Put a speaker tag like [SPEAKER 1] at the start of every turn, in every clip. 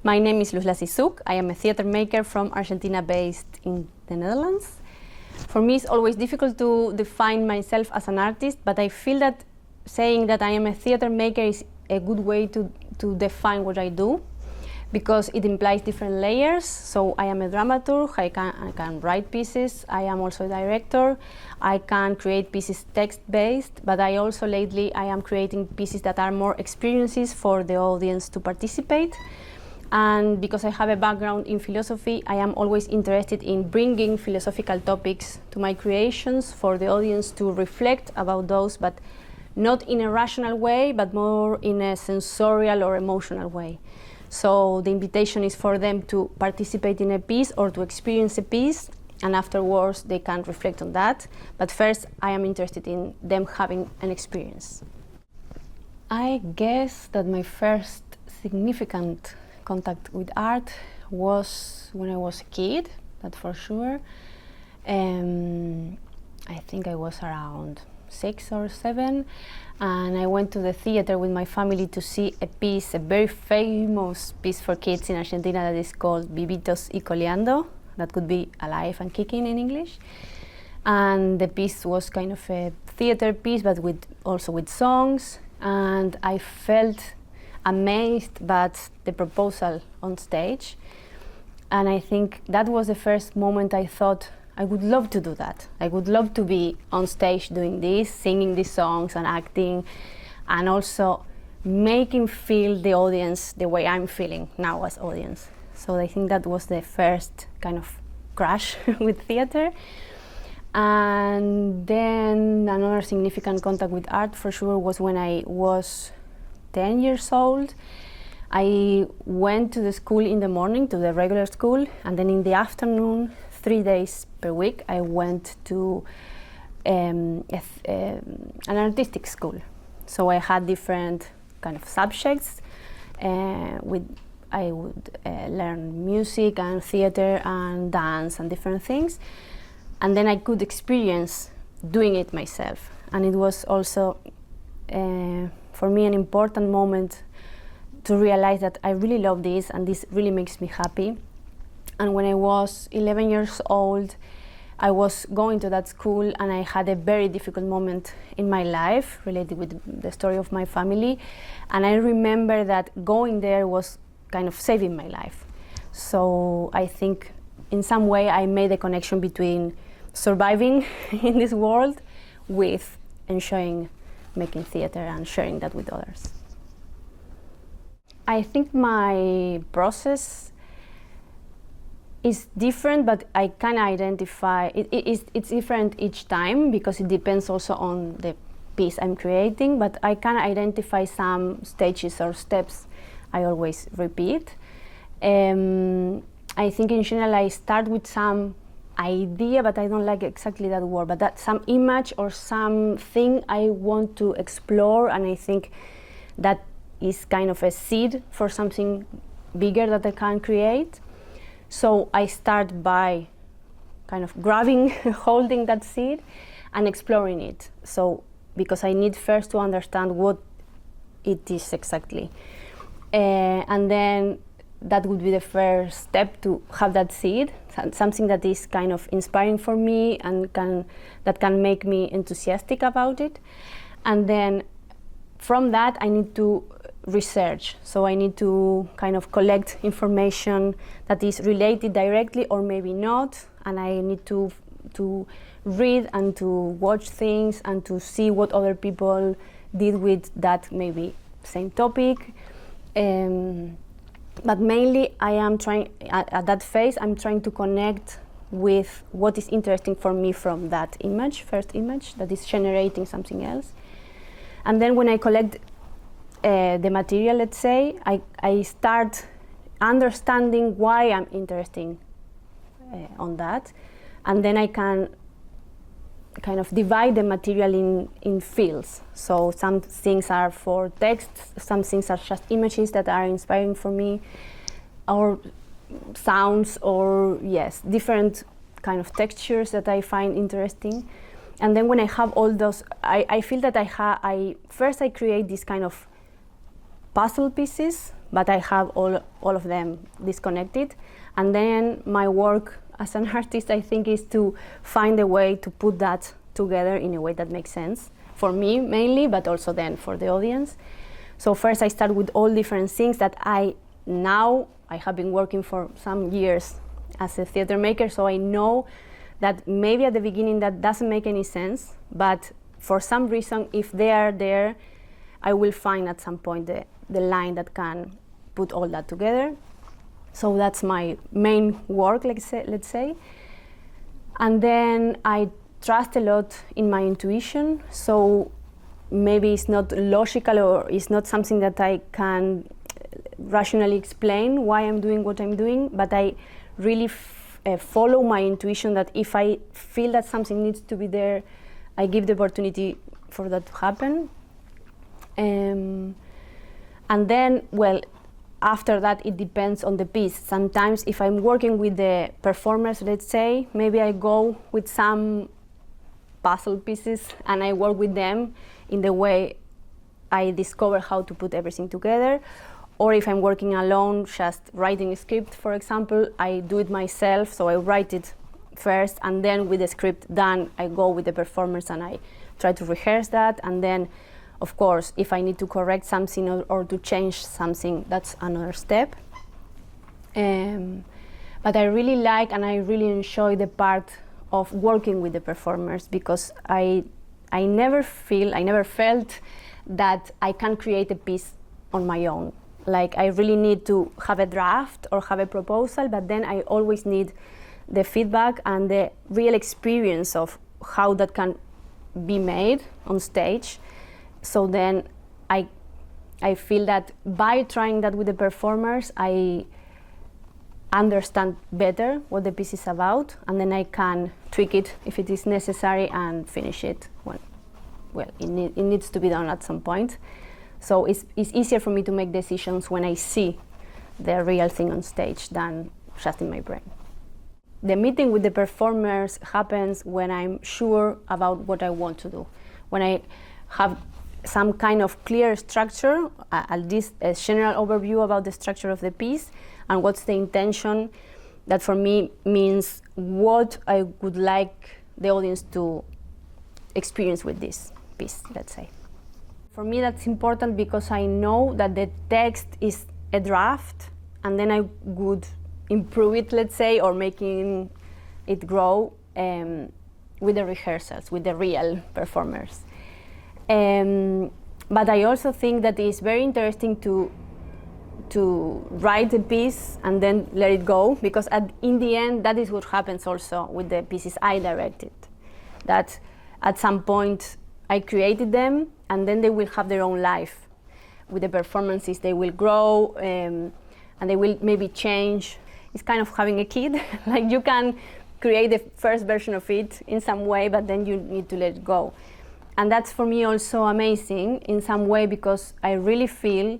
[SPEAKER 1] My name is Luz Lassizuk. I am a theater maker from Argentina based in the Netherlands. For me, it's always difficult to define myself as an artist, but I feel that saying that I am a theater maker is a good way to define what I do, because it implies different layers. So I am a dramaturg, I can write pieces, I am also a director, I can create pieces text-based, but I also lately I am creating pieces that are more experiences for the audience to participate. And because I have a background in philosophy, I am always interested in bringing philosophical topics to my creations for the audience to reflect about those, but not in a rational way, but more in a sensorial or emotional way. So the invitation is for them to participate in a piece or to experience a piece, and afterwards they can reflect on that. But first, I am interested in them having an experience. I guess that my first significant contact with art was when I was a kid, that for sure. I think I was around 6 or 7, and I went to the theater with my family to see a piece, a very famous piece for kids in Argentina that is called Vivitos y Coleando, that could be Alive and Kicking in English. And the piece was kind of a theater piece, but also with songs, and I felt amazed by the proposal on stage. And I think that was the first moment I thought, I would love to do that. I would love to be on stage doing this, singing these songs and acting, and also making feel the audience the way I'm feeling now as audience. So I think that was the first kind of crash with theater. And then another significant contact with art for sure was when I was 10 years old. I went to the school in the morning, to the regular school, and then in the afternoon, 3 days per week, I went to an artistic school. So I had different kind of subjects. I would learn music and theater and dance and different things. And then I could experience doing it myself. And it was also, for me, an important moment to realize that I really love this and this really makes me happy. And when I was 11 years old, I was going to that school and I had a very difficult moment in my life related with the story of my family. And I remember that going there was kind of saving my life. So I think in some way I made a connection between surviving in this world with enjoying making theater and sharing that with others. I think my process is different, but I can identify, it's different each time because it depends also on the piece I'm creating, but I can identify some stages or steps I always repeat. I think in general I start with some idea, but I don't like exactly that word, but that some image or something I want to explore, and I think that is kind of a seed for something bigger that I can create. So I start by kind of grabbing, holding that seed and exploring it. So, because I need first to understand what it is exactly. And then that would be the first step to have that seed, something that is kind of inspiring for me and that can make me enthusiastic about it. And then from that I need to research. So I need to kind of collect information that is related directly or maybe not, and I need to read and to watch things and to see what other people did with that maybe same topic. But mainly I am trying, at that phase, I'm trying to connect with what is interesting for me from that image, first image, that is generating something else. And then when I collect the material, let's say, I start understanding why I'm interested on that, and then I can kind of divide the material in fields. So some things are for text, some things are just images that are inspiring for me, or sounds, or yes, different kind of textures that I find interesting. And then when I have all those, I feel that first I create this kind of puzzle pieces but I have all of them disconnected. And then my work as an artist, I think, is to find a way to put that together in a way that makes sense for me mainly, but also then for the audience. So first I start with all different things that I have been working for some years as a theater maker, so I know that maybe at the beginning that doesn't make any sense, but for some reason, if they are there, I will find at some point the line that can put all that together. So that's my main work, let's say. And then I trust a lot in my intuition, so maybe it's not logical or it's not something that I can rationally explain why I'm doing what I'm doing, but I really follow my intuition that if I feel that something needs to be there, I give the opportunity for that to happen. And then, well, after that, it depends on the piece. Sometimes if I'm working with the performers, let's say, maybe I go with some puzzle pieces and I work with them in the way I discover how to put everything together. Or if I'm working alone, just writing a script, for example, I do it myself, so I write it first, and then with the script done, I go with the performers and I try to rehearse that, and then, of course, if I need to correct something or to change something, that's another step. But I really like and I really enjoy the part of working with the performers, because I never felt that I can create a piece on my own. Like, I really need to have a draft or have a proposal, but then I always need the feedback and the real experience of how that can be made on stage. So then I feel that by trying that with the performers, I understand better what the piece is about, and then I can tweak it if it is necessary and finish it well, it needs to be done at some point. So it's easier for me to make decisions when I see the real thing on stage than just in my brain. The meeting with the performers happens when I'm sure about what I want to do. When I have some kind of clear structure, at least a general overview about the structure of the piece and what's the intention, that for me means what I would like the audience to experience with this piece, let's say. For me, that's important because I know that the text is a draft, and then I would improve it, let's say, or making it grow with the rehearsals, with the real performers. But I also think that it's very interesting to write a piece and then let it go, because in the end, that is what happens also with the pieces I directed. That at some point I created them, and then they will have their own life. With the performances, they will grow, and they will maybe change. It's kind of having a kid. Like, you can create the first version of it in some way, but then you need to let it go. And that's for me also amazing in some way, because I really feel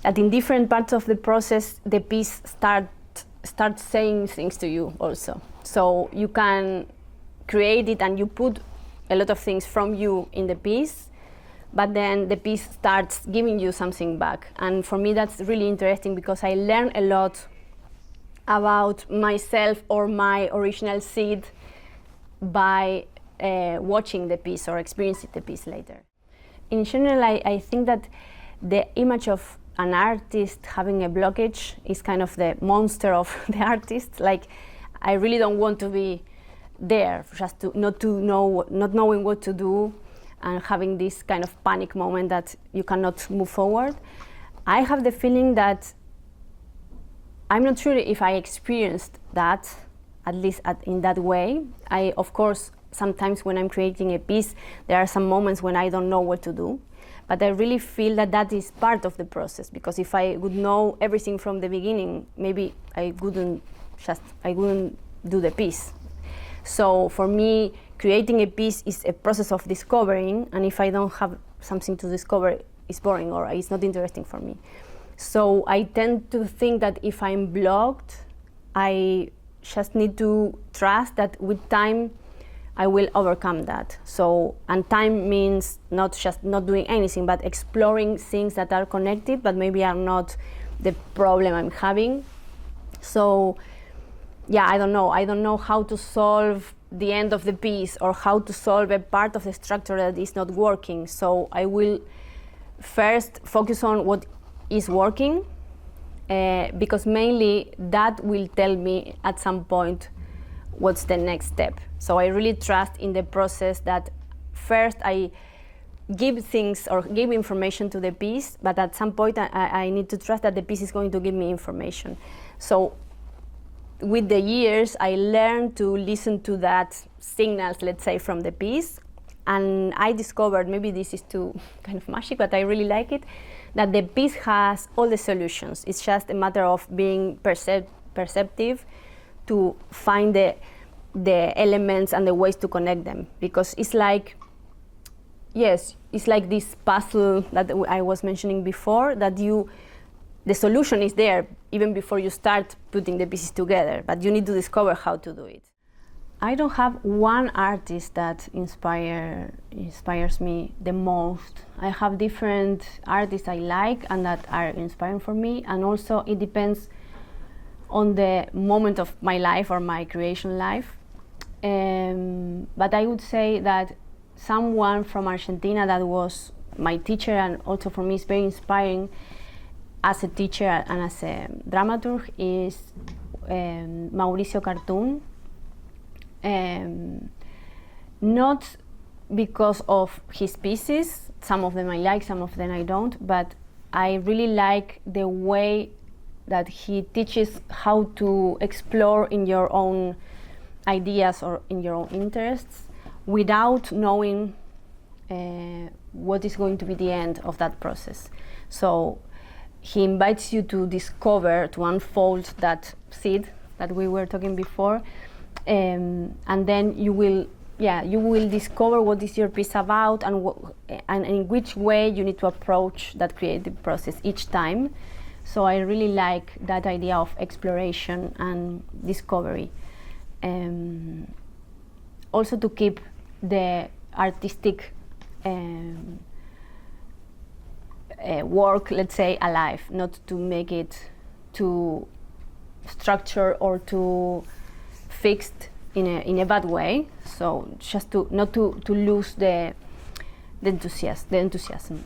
[SPEAKER 1] that in different parts of the process, the piece starts saying things to you also. So you can create it and you put a lot of things from you in the piece, but then the piece starts giving you something back. And for me, that's really interesting, because I learn a lot about myself or my original seed by watching the piece or experiencing the piece later. In general, I think that the image of an artist having a blockage is kind of the monster of the artist. Like, I really don't want to be there, just not knowing what to do and having this kind of panic moment that you cannot move forward. I have the feeling that I'm not sure if I experienced that, at least in that way. Of course, sometimes when I'm creating a piece, there are some moments when I don't know what to do, but I really feel that that is part of the process, because if I would know everything from the beginning, maybe I wouldn't do the piece. So for me, creating a piece is a process of discovering, and if I don't have something to discover, it's boring or it's not interesting for me. So I tend to think that if I'm blocked, I just need to trust that with time I will overcome that. So, and time means not just not doing anything, but exploring things that are connected, but maybe are not the problem I'm having. So, yeah, I don't know how to solve the end of the piece or how to solve a part of the structure that is not working. So I will first focus on what is working, because mainly that will tell me at some point what's the next step. So I really trust in the process that first I give things or give information to the piece, but at some point I need to trust that the piece is going to give me information. So with the years, I learned to listen to that signals, let's say, from the piece. And I discovered, maybe this is too kind of magic, but I really like it, that the piece has all the solutions. It's just a matter of being perceptive to find the elements and the ways to connect them. Because it's like, yes, it's like this puzzle that I was mentioning before, that the solution is there even before you start putting the pieces together, but you need to discover how to do it. I don't have one artist that inspires me the most. I have different artists I like and that are inspiring for me, and also it depends on the moment of my life or my creation life. But I would say that someone from Argentina that was my teacher and also for me is very inspiring as a teacher and as a dramaturg is Mauricio Cartoon. Not because of his pieces, some of them I like, some of them I don't, but I really like the way that he teaches how to explore in your own ideas or in your own interests without knowing what is going to be the end of that process. So he invites you to discover, to unfold that seed that we were talking before, and then you will discover what is your piece about and in which way you need to approach that creative process each time. So I really like that idea of exploration and discovery. Also to keep the artistic work, let's say, alive, not to make it too structured or too fixed in a bad way. So just not to lose the enthusiasm.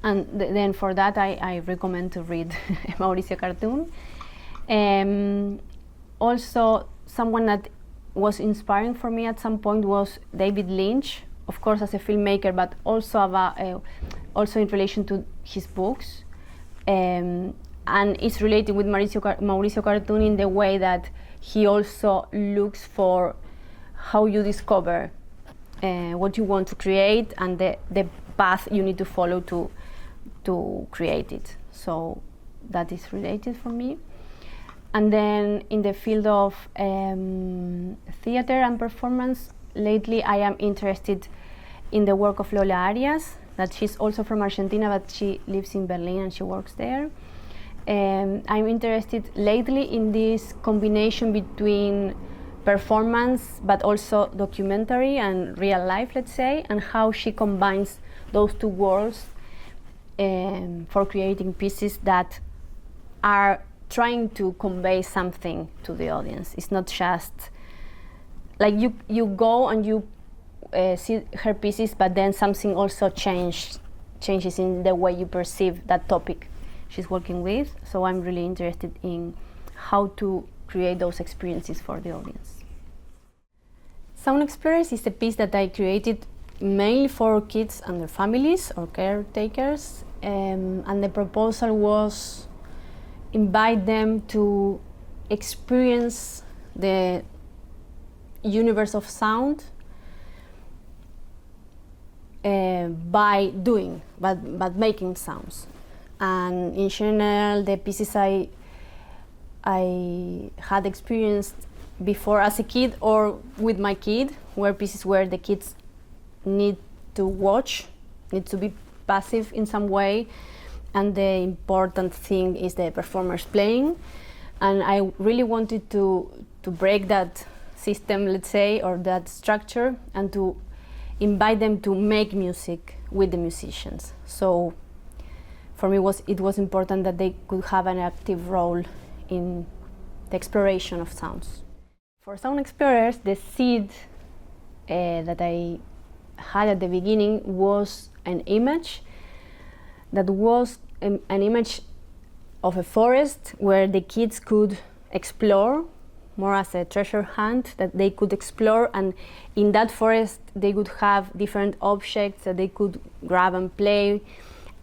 [SPEAKER 1] And then for that I recommend to read Mauricio Cartoon. Also someone that was inspiring for me at some point was David Lynch, of course as a filmmaker, but also also in relation to his books. And it's related with Mauricio Cartoon in the way that he also looks for how you discover what you want to create and the path you need to follow to create it. So that is related for me. And then in the field of theater and performance, lately I am interested in the work of Lola Arias, that she's also from Argentina, but she lives in Berlin and she works there. I'm interested lately in this combination between performance but also documentary and real life, let's say, and how she combines those two worlds for creating pieces that are trying to convey something to the audience. It's not just like you go and you see her pieces, but then something also changes in the way you perceive that topic she's working with. So I'm really interested in how to create those experiences for the audience. Sound Explorers is a piece that I created mainly for kids and their families or caretakers, and the proposal was invite them to experience the universe of sound by doing, but making sounds. And in general, the pieces I had experienced before as a kid or with my kid were pieces where the kids need to watch, need to be passive in some way, and the important thing is the performers playing. And I really wanted to break that system, let's say, or that structure, and to invite them to make music with the musicians. So for me it was important that they could have an active role in the exploration of sounds. For Sound Explorers, the seed that I had at the beginning was an image that was an image of a forest where the kids could explore, more as a treasure hunt, that they could explore, and in that forest they would have different objects that they could grab and play,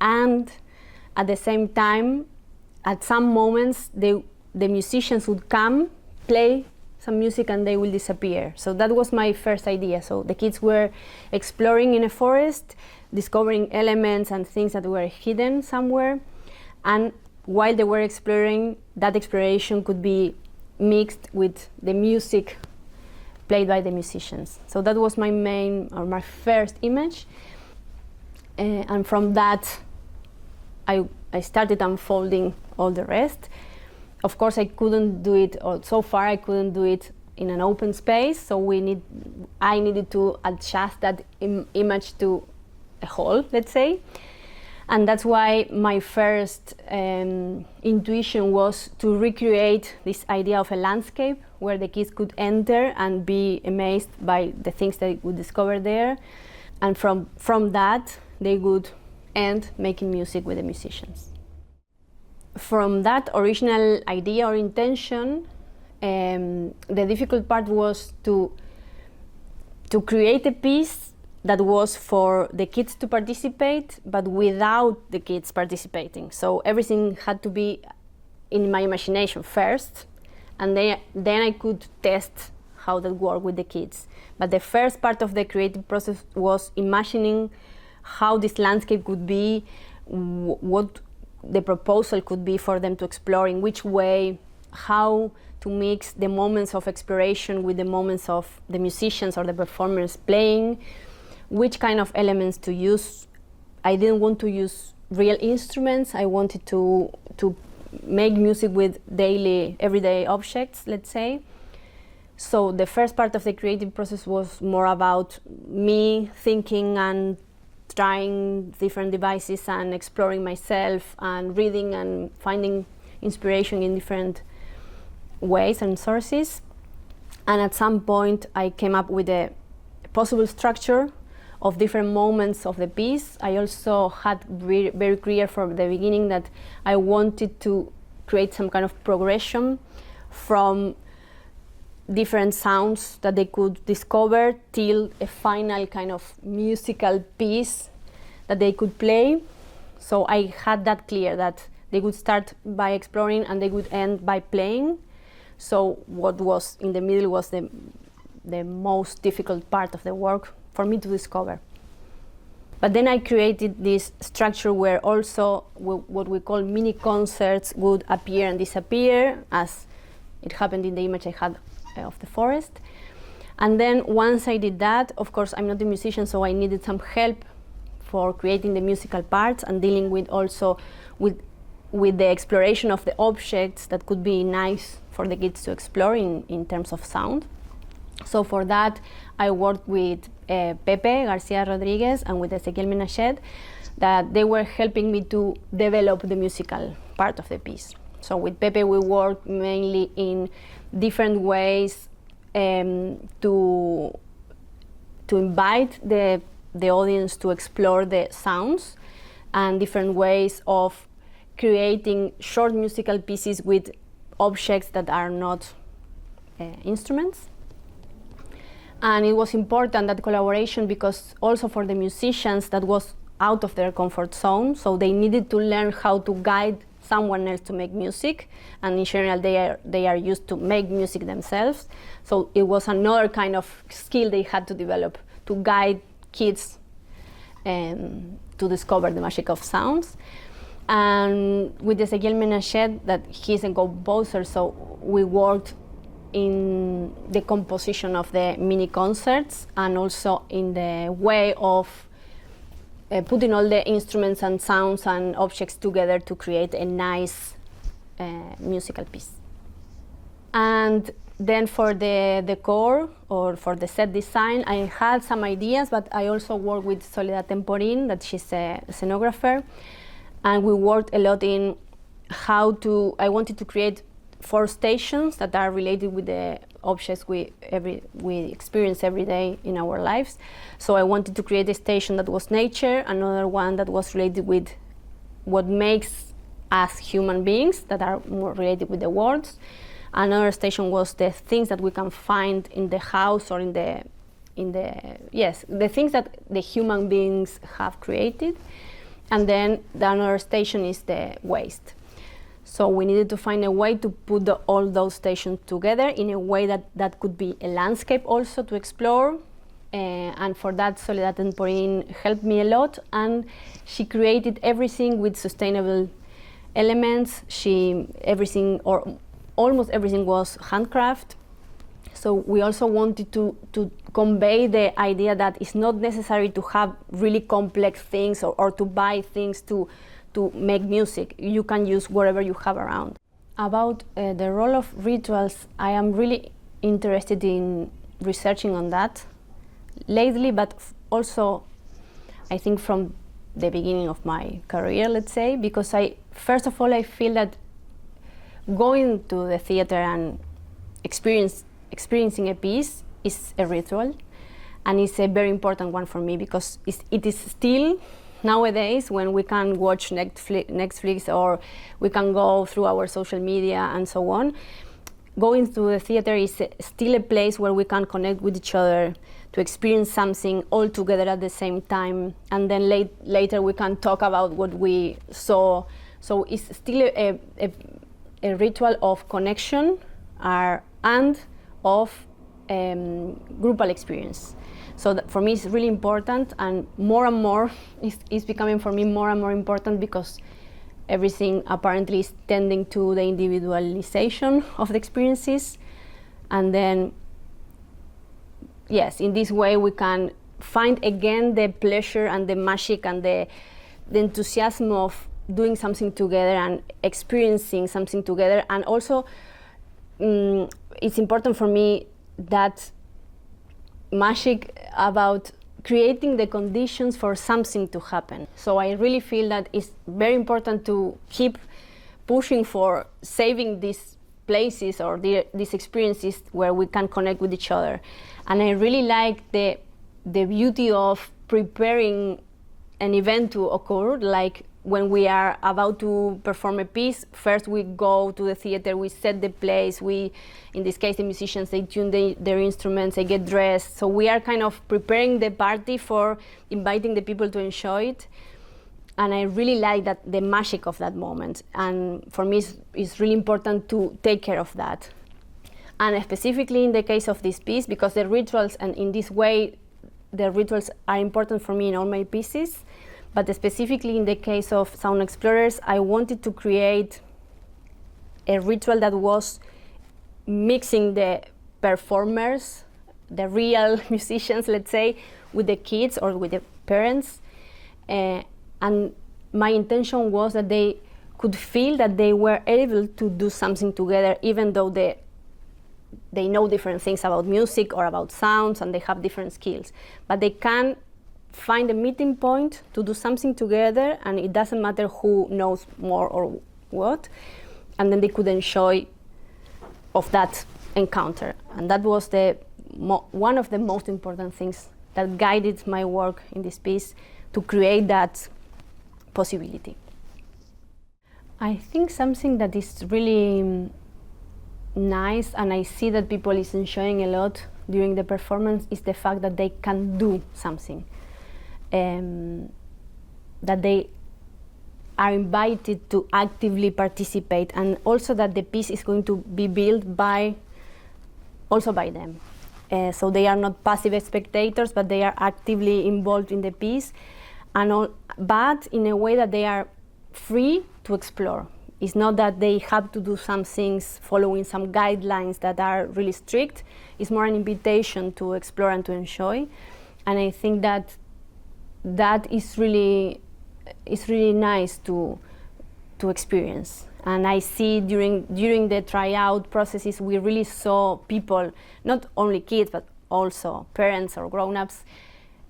[SPEAKER 1] and at the same time, at some moments, the musicians would come, play some music, and they will disappear. So that was my first idea. So the kids were exploring in a forest, discovering elements and things that were hidden somewhere, and while they were exploring, that exploration could be mixed with the music played by the musicians. So that was my first image, and from that I started unfolding all the rest. Of course, I couldn't do it, or so far I couldn't do it in an open space, so I needed to adjust that image to a whole, let's say. And that's why my first intuition was to recreate this idea of a landscape where the kids could enter and be amazed by the things they would discover there. And from that, they would end making music with the musicians. From that original idea or intention, the difficult part was to create a piece that was for the kids to participate, but without the kids participating. So everything had to be in my imagination first, and then I could test how that worked with the kids. But the first part of the creative process was imagining how this landscape could be, what the proposal could be for them to explore, in which way, how to mix the moments of exploration with the moments of the musicians or the performers playing, which kind of elements to use. I didn't want to use real instruments. I wanted to make music with everyday objects, let's say. So the first part of the creative process was more about me thinking and trying different devices and exploring myself and reading and finding inspiration in different ways and sources. And at some point I came up with a possible structure of different moments of the piece. I also had very clear from the beginning that I wanted to create some kind of progression from different sounds that they could discover till a final kind of musical piece that they could play. So I had that clear, that they would start by exploring and they would end by playing. So what was in the middle was the most difficult part of the work for me to discover. But then I created this structure where also what we call mini concerts would appear and disappear, as it happened in the image I had of the forest. And then once I did that, of course I'm not a musician, so I needed some help for creating the musical parts and dealing with also with the exploration of the objects that could be nice for the kids to explore in terms of sound. So for that, I worked with Pepe Garcia Rodriguez and with Ezequiel Menachet, that they were helping me to develop the musical part of the piece. So with Pepe, we worked mainly in different ways to invite the audience to explore the sounds, and different ways of creating short musical pieces with objects that are not instruments. And it was important, that collaboration, because also for the musicians that was out of their comfort zone, so they needed to learn how to guide someone else to make music, and in general they are used to make music themselves. So it was another kind of skill they had to develop to guide kids to discover the magic of sounds. And with Ezequiel Menachet, that he's a composer, so we worked in the composition of the mini concerts and also in the way of putting all the instruments and sounds and objects together to create a nice musical piece. And then for the decor or for the set design, I had some ideas, but I also worked with Soledad Temporin, that she's a scenographer, and we worked a lot in I wanted to create 4 stations that are related with the objects we experience every day in our lives. So I wanted to create a station that was nature, another one that was related with what makes us human beings, that are more related with the world. Another station was the things that we can find in the house or the things that the human beings have created. And then the another station is the waste. So we needed to find a way to put all those stations together in a way that could be a landscape also to explore. And for that, Soledad Temporin helped me a lot, and she created everything with sustainable elements. Almost everything was handcraft. So we also wanted to convey the idea that it's not necessary to have really complex things or to buy things to make music. You can use whatever you have around. About the role of rituals, I am really interested in researching on that lately, but also I think from the beginning of my career, let's say, because first of all, I feel that going to the theater and experiencing a piece is a ritual, and it's a very important one for me, because it is still nowadays, when we can watch Netflix or we can go through our social media and so on, going to the theater is still a place where we can connect with each other, to experience something all together at the same time, and then later we can talk about what we saw. So it's still a ritual of connection and of groupal experience. So for me, it's really important, and more is becoming for me more and more important, because everything apparently is tending to the individualization of the experiences. And then, yes, in this way we can find again the pleasure and the magic and the enthusiasm of doing something together and experiencing something together. And also, it's important for me that magic about creating the conditions for something to happen. So I really feel that it's very important to keep pushing for saving these places or these experiences where we can connect with each other. And I really like the beauty of preparing an event to occur, like when we are about to perform a piece. First we go to the theater, we set the place, in this case the musicians, they tune their instruments, they get dressed. So we are kind of preparing the party for inviting the people to enjoy it. And I really like the magic of that moment. And for me, it's really important to take care of that. And specifically in the case of this piece, because the rituals, and in this way, the rituals are important for me in all my pieces. But specifically in the case of Sound Explorers, I wanted to create a ritual that was mixing the performers, the real musicians, let's say, with the kids or with the parents. And my intention was that they could feel that they were able to do something together, even though they know different things about music or about sounds, and they have different skills. But they can find a meeting point to do something together, and it doesn't matter who knows more or what, and then they could enjoy of that encounter. And that was one of the most important things that guided my work in this piece, to create that possibility. I think something that is really nice, and I see that people is enjoying a lot during the performance, is the fact that they can do something. That they are invited to actively participate, and also that the piece is going to be built also by them. So they are not passive spectators, but they are actively involved in the piece, but in a way that they are free to explore. It's not that they have to do some things following some guidelines that are really strict. It's more an invitation to explore and to enjoy. And I think that is really nice to experience. And I see during the tryout processes, we really saw people, not only kids, but also parents or grown-ups,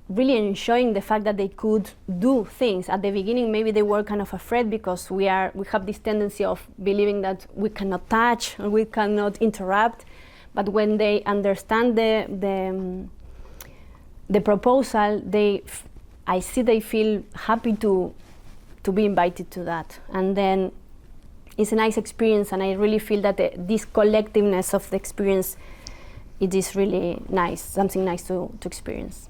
[SPEAKER 1] really enjoying the fact that they could do things. At the beginning, maybe they were kind of afraid because we have this tendency of believing that we cannot touch or we cannot interrupt. But when they understand the proposal, I see they feel happy to be invited to that. And then it's a nice experience, and I really feel that this collectiveness of the experience, it is really nice, something nice to experience.